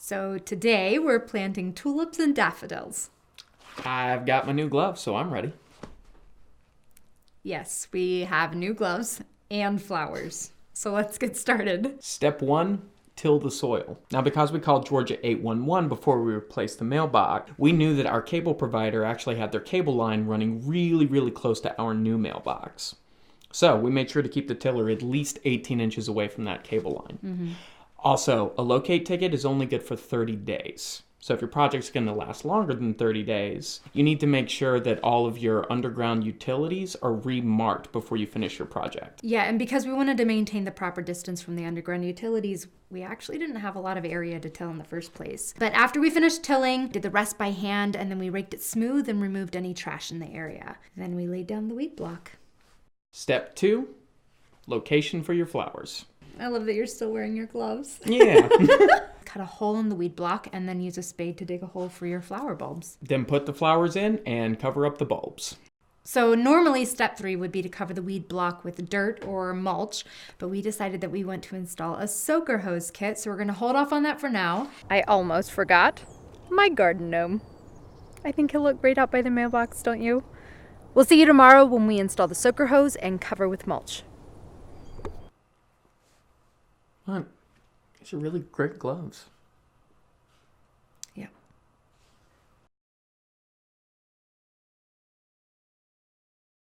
So today we're planting tulips and daffodils. I've got my new gloves, so I'm ready. Yes, we have new gloves and flowers. So let's get started. Step 1, till the soil. Now, because we called Georgia 811 before we replaced the mailbox, we knew that our cable provider actually had their cable line running really close to our new mailbox. So we made sure to keep the tiller at least 18 inches away from that cable line. Also, a locate ticket is only good for 30 days. So if your project's going to last longer than 30 days, you need to make sure that all of your underground utilities are remarked before you finish your project. Yeah, and because we wanted to maintain the proper distance from the underground utilities, we actually didn't have a lot of area to till in the first place. But after we finished tilling, did the rest by hand, and then we raked it smooth and removed any trash in the area. Then we laid down the weed block. Step 2, location for your flowers. I love that you're still wearing your gloves. Yeah. Cut a hole in the weed block and then use a spade to dig a hole for your flower bulbs. Then put the flowers in and cover up the bulbs. So normally step 3 would be to cover the weed block with dirt or mulch, but we decided that we want to install a soaker hose kit, so we're going to hold off on that for now. I almost forgot my garden gnome. I think he'll look great out by the mailbox, don't you? We'll see you tomorrow when we install the soaker hose and cover with mulch. These are really great gloves.